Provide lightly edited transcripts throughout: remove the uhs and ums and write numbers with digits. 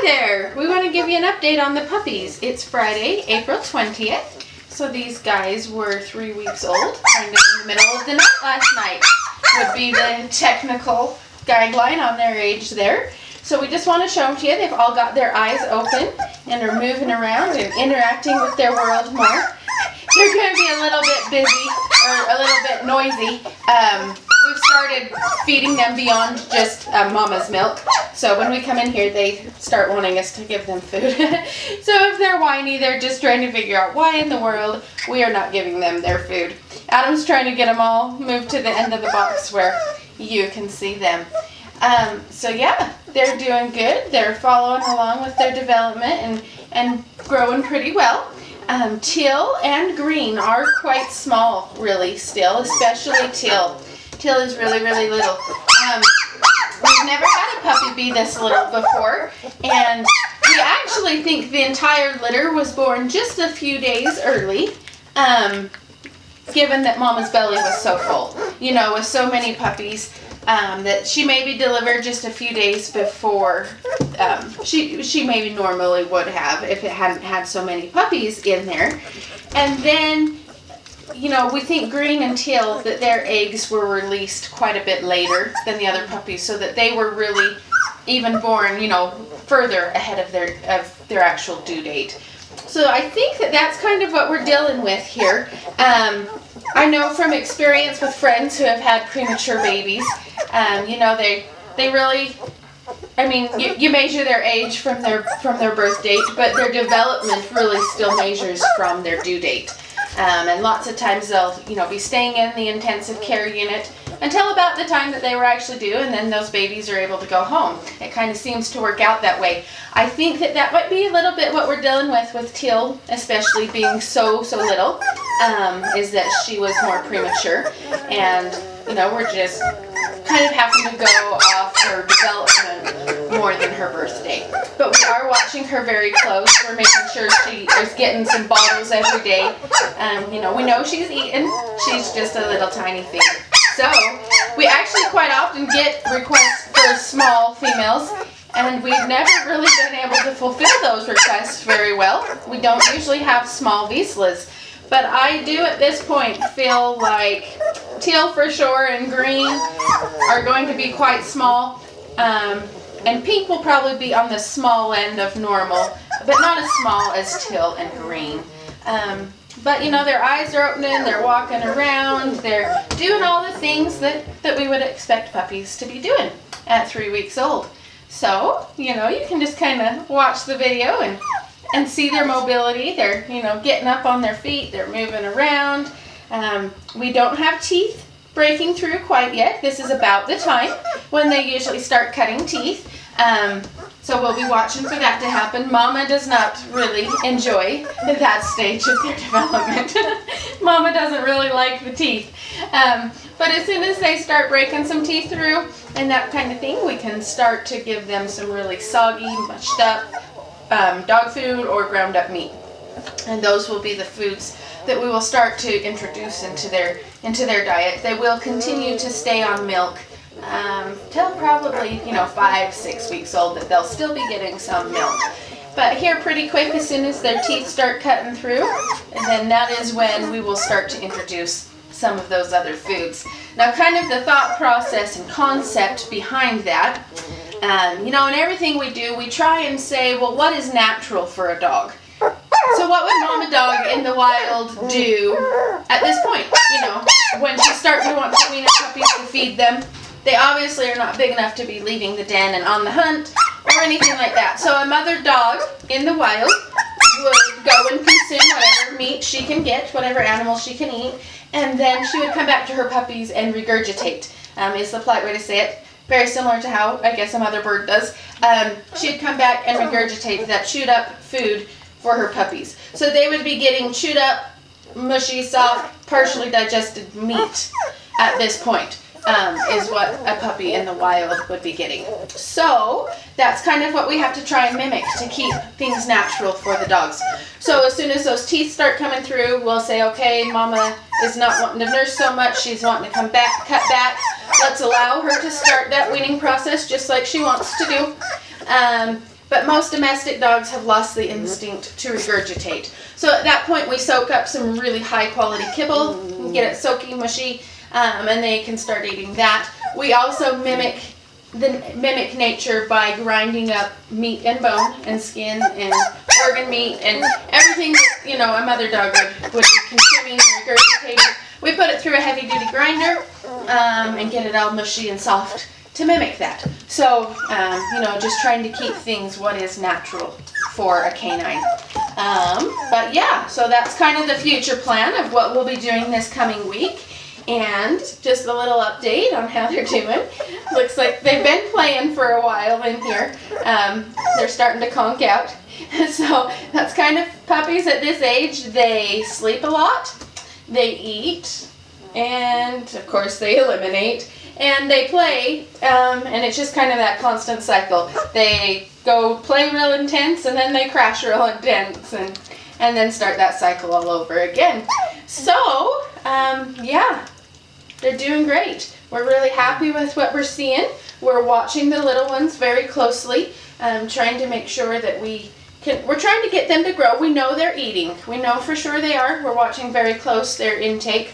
there! We want to give you an update on the puppies. It's Friday, April 20th. So these guys were 3 weeks old, kind of in the middle of the night last night, would be the technical guideline on their age there. So we just want to show them to you. They've all got their eyes open and are moving around and interacting with their world more. They're going to be a little bit busy, or a little bit noisy. We've started feeding them beyond just mama's milk. So when we come in here, they start wanting us to give them food. So if they're whiny, they're just trying to figure out why in the world we are not giving them their food. Adam's trying to get them all moved to the end of the box where you can see them. So yeah, they're doing good. They're following along with their development and growing pretty well. Teal and Green are quite small, really, still, especially Teal. Teal is really, really little. We've never had a puppy be this little before, and we actually think the entire litter was born just a few days early, given that Mama's belly was so full, you know, with so many puppies, that she maybe delivered just a few days before she maybe normally would have if it hadn't had so many puppies in there. And then, you know, we think Green and Teal, that their eggs were released quite a bit later than the other puppies, so that they were really even born, you know, further ahead of their actual due date. So I think that that's kind of what we're dealing with here. I know from experience with friends who have had premature babies, you know, they really, I mean, you measure their age from their birth date, but their development really still measures from their due date. And lots of times they'll, you know, be staying in the intensive care unit until about the time that they were actually due, and then those babies are able to go home. It kind of seems to work out that way. I think that might be a little bit what we're dealing with Teal, especially being so little, is that she was more premature, and, you know, we're just kind of having to go off her development more than her birth date. But we are watching her very close. We're making sure she is getting some bottles every day. You know, we know she's eating. She's just a little tiny thing. So we actually quite often get requests for small females, and we've never really been able to fulfill those requests very well. We don't usually have small Vizslas. But I do at this point feel like Teal for sure and Green are going to be quite small. And Pink will probably be on the small end of normal, but not as small as Teal and Green. But, you know, their eyes are opening, they're walking around, they're doing all the things that we would expect puppies to be doing at 3 weeks old. So, you know, you can just kind of watch the video and see their mobility. They're, you know, getting up on their feet, they're moving around. We don't have teeth breaking through quite yet. This is about the time when they usually start cutting teeth. So we'll be watching for that to happen. Mama does not really enjoy that stage of their development. Mama doesn't really like the teeth. But as soon as they start breaking some teeth through and that kind of thing, we can start to give them some really soggy, mushed up dog food or ground up meat. And those will be the foods that we will start to introduce into their diet. They will continue to stay on milk till probably, you know, 5-6 weeks old, that they'll still be getting some milk. But here pretty quick, as soon as their teeth start cutting through, and then that is when we will start to introduce some of those other foods. Now, kind of the thought process and concept behind that, you know, in everything we do, we try and say, well, what is natural for a dog? So what would Mama Dog in the wild do at this point? You know, when she's starting to want to wean up puppies to feed them, they obviously are not big enough to be leaving the den and on the hunt or anything like that. So a mother dog in the wild would go and consume whatever meat she can get, whatever animal she can eat, and then she would come back to her puppies and regurgitate, is the polite way to say it. Very similar to how, I guess, a mother bird does. She'd come back and regurgitate that chewed up food for her puppies. So they would be getting chewed up, mushy, soft, partially digested meat at this point, is what a puppy in the wild would be getting. So that's kind of what we have to try and mimic to keep things natural for the dogs. So as soon as those teeth start coming through, we'll say, okay, Mama is not wanting to nurse so much, she's wanting to come back, cut back. Let's allow her to start that weaning process just like she wants to do. but most domestic dogs have lost the instinct to regurgitate. So at that point, we soak up some really high quality kibble, and get it soaking mushy, and they can start eating that. We also mimic nature by grinding up meat and bone and skin and organ meat and everything that, you know, a mother dog would be consuming and regurgitating. We put it through a heavy duty grinder and get it all mushy and soft to mimic that. So, you know, just trying to keep things what is natural for a canine. But yeah, so that's kind of the future plan of what we'll be doing this coming week. And just a little update on how they're doing. Looks like they've been playing for a while in here. They're starting to conk out. So that's kind of puppies at this age. They sleep a lot, they eat, and of course they eliminate, and they play, and it's just kind of that constant cycle. They go play real intense, and then they crash real intense, and then start that cycle all over again. So, yeah, they're doing great. We're really happy with what we're seeing. We're watching the little ones very closely, trying to make sure that we're trying to get them to grow. We know they're eating. We know for sure they are. We're watching very close their intake.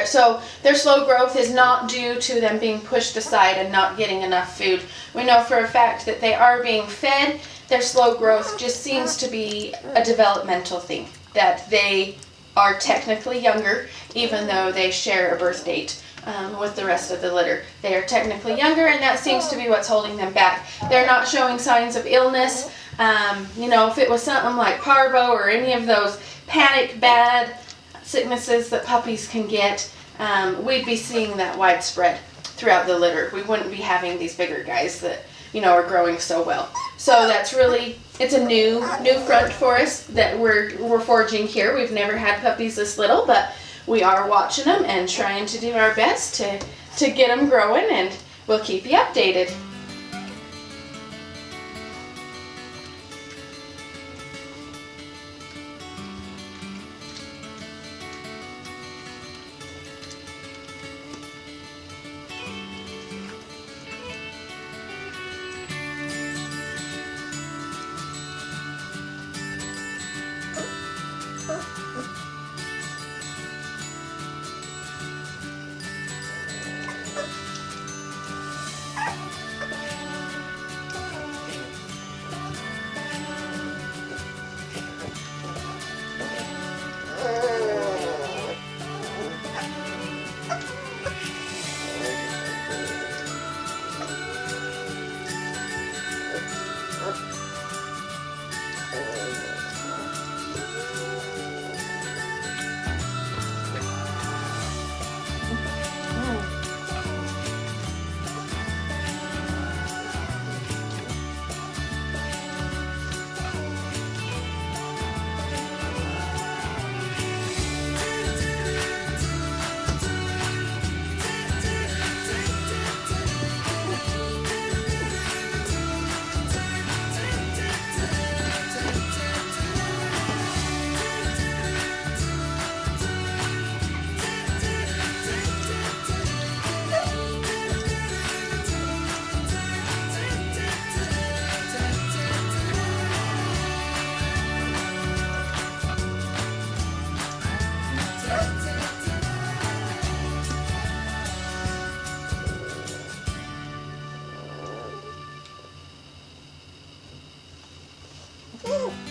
So their slow growth is not due to them being pushed aside and not getting enough food. We know for a fact that they are being fed. Their slow growth just seems to be a developmental thing, that they are technically younger, even though they share a birth date with the rest of the litter. They are technically younger, and that seems to be what's holding them back. They're not showing signs of illness. You know, if it was something like parvo or any of those panic bad sicknesses that puppies can get, we'd be seeing that widespread throughout the litter. We wouldn't be having these bigger guys that, you know, are growing so well. So that's really, it's a new front for us that we're forging here. We've never had puppies this little, but we are watching them and trying to do our best to get them growing, and we'll keep you updated. Woo!